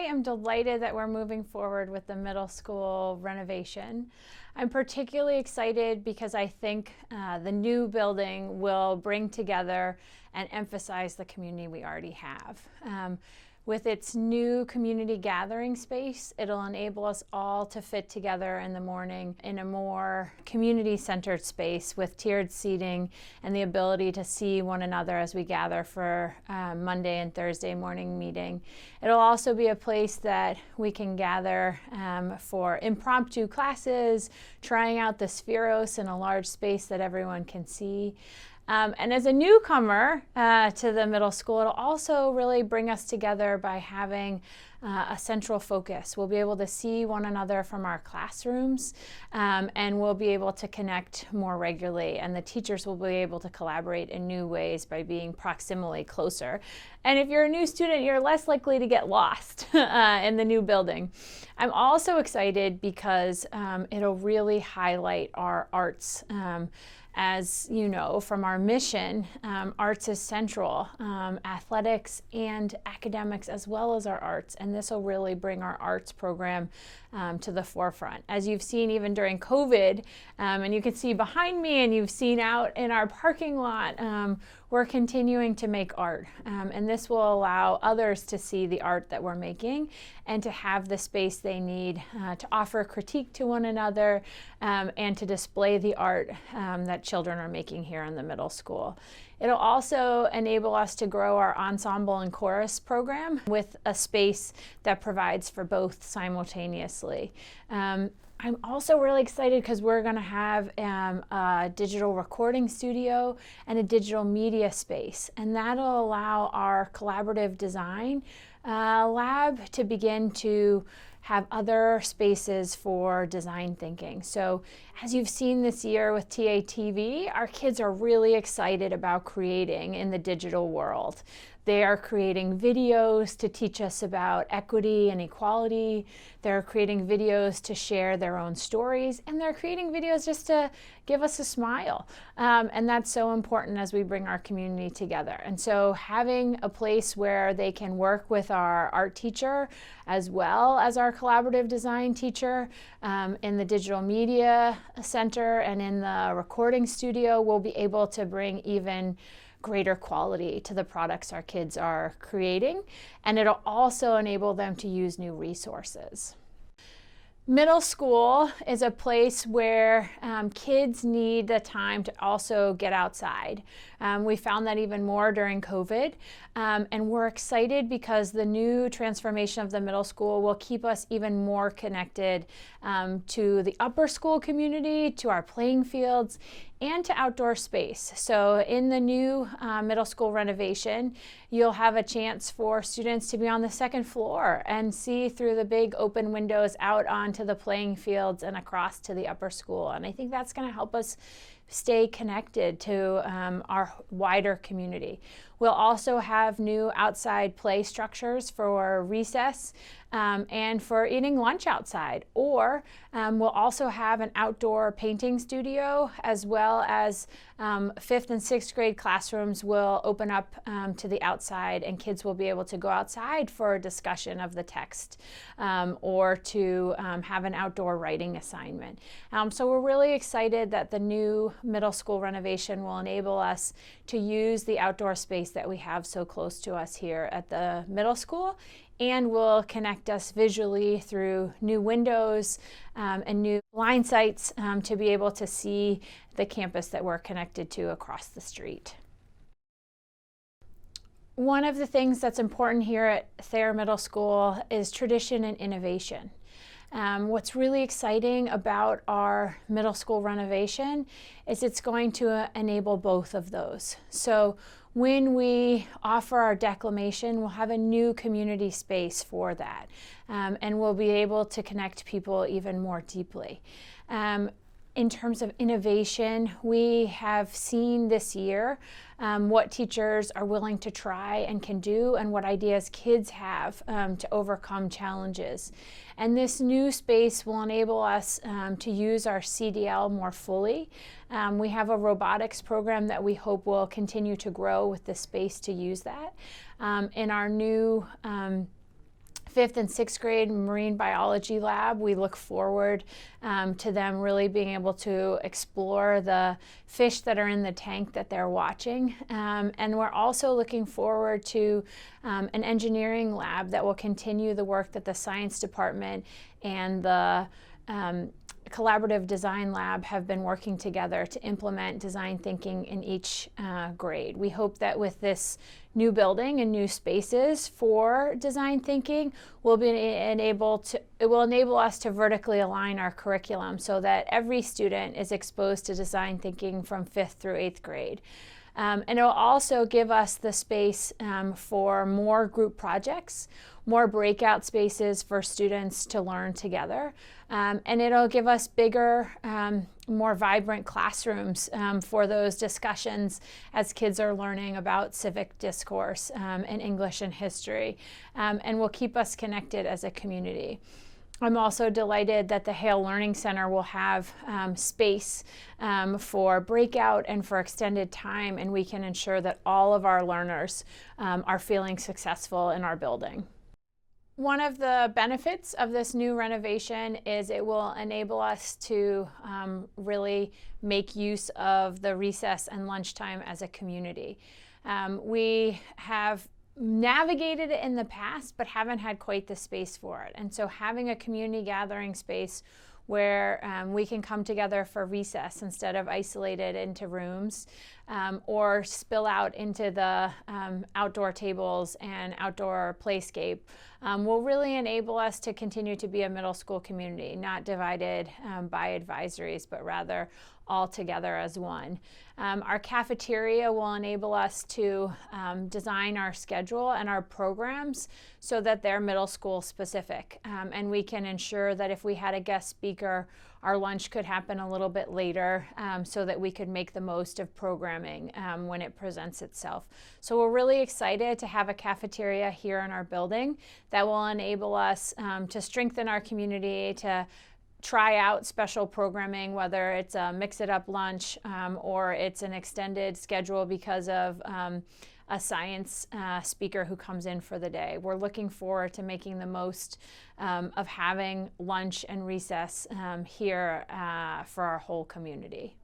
am delighted that we're moving forward with the middle school renovation. I'm particularly excited because I think the new building will bring together and emphasize the community we already have. With its new community gathering space, it'll enable us all to fit together in the morning in a more community-centered space with tiered seating and the ability to see one another as we gather for Monday and Thursday morning meeting. It'll also be a place that we can gather for impromptu classes, trying out the Spheros in a large space that everyone can see. And as a newcomer to the middle school, it'll also really bring us together by having a central focus. We'll be able to see one another from our classrooms, and we'll be able to connect more regularly, and the teachers will be able to collaborate in new ways by being proximally closer. And if you're a new student, you're less likely to get lost in the new building. I'm also excited because it'll really highlight our arts. As you know from our mission, arts is central, athletics and academics as well as our arts, and this will really bring our arts program to the forefront. As you've seen even during COVID, and you can see behind me and you've seen out in our parking lot, we're continuing to make art, and this will allow others to see the art that we're making and to have the space they need to offer critique to one another and to display the art that children are making here in the middle school. It'll also enable us to grow our ensemble and chorus program with a space that provides for both simultaneously. I'm also really excited because we're going to have a digital recording studio and a digital media space, and that'll allow our collaborative design lab to begin to have other spaces for design thinking. So as you've seen this year with TATV, our kids are really excited about creating in the digital world. They are creating videos to teach us about equity and equality. They're creating videos to share their own stories, and they're creating videos just to give us a smile. And that's so important as we bring our community together. And so having a place where they can work with our art teacher as well as our collaborative design teacher in the digital media center and in the recording studio, we'll be able to bring even greater quality to the products our kids are creating, and it'll also enable them to use new resources. Middle school is a place where kids need the time to also get outside. We found that even more during COVID, and we're excited because the new transformation of the middle school will keep us even more connected to the upper school community, to our playing fields, and to outdoor space. So in the new middle school renovation, you'll have a chance for students to be on the second floor and see through the big open windows out onto the playing fields and across to the upper school. And I think that's going to help us stay connected to our wider community. We'll also have new outside play structures for recess and for eating lunch outside. Or we'll also have an outdoor painting studio, as well as 5th and 6th grade classrooms will open up to the outside, and kids will be able to go outside for a discussion of the text or to have an outdoor writing assignment. So we're really excited that the new middle school renovation will enable us to use the outdoor space that we have so close to us here at the middle school, and will connect us visually through new windows and new line sights to be able to see the campus that we're connected to across the street. One of the things that's important here at Thayer Middle School is tradition and innovation. What's really exciting about our middle school renovation is it's going to enable both of those. So when we offer our declamation, we'll have a new community space for that, and we'll be able to connect people even more deeply. In terms of innovation, we have seen this year what teachers are willing to try and can do, and what ideas kids have to overcome challenges. And this new space will enable us to use our CDL more fully. We have a robotics program that we hope will continue to grow with the space to use that. In our new 5th and 6th grade marine biology lab. We look forward to them really being able to explore the fish that are in the tank that they're watching. And we're also looking forward to an engineering lab that will continue the work that the science department and the collaborative design lab have been working together to implement design thinking in each grade. We hope that with this new building and new spaces for design thinking, it will enable us to vertically align our curriculum so that every student is exposed to design thinking from 5th through 8th grade. And it will also give us the space for more group projects, more breakout spaces for students to learn together. And it'll give us bigger, more vibrant classrooms for those discussions as kids are learning about civic discourse and English and history, and will keep us connected as a community. I'm also delighted that the Hale Learning Center will have space for breakout and for extended time, and we can ensure that all of our learners are feeling successful in our building. One of the benefits of this new renovation is it will enable us to really make use of the recess and lunchtime as a community. We have navigated it in the past, but haven't had quite the space for it. And so having a community gathering space where we can come together for recess instead of isolated into rooms or spill out into the outdoor tables and outdoor playscape will really enable us to continue to be a middle school community, not divided by advisories, but rather all together as one. Our cafeteria will enable us to design our schedule and our programs so that they're middle school specific. And we can ensure that if we had a guest speaker, our lunch could happen a little bit later so that we could make the most of programming when it presents itself. So we're really excited to have a cafeteria here in our building that will enable us to strengthen our community, to try out special programming, whether it's a mix-it-up lunch or it's an extended schedule because of a science speaker who comes in for the day. We're looking forward to making the most of having lunch and recess here for our whole community.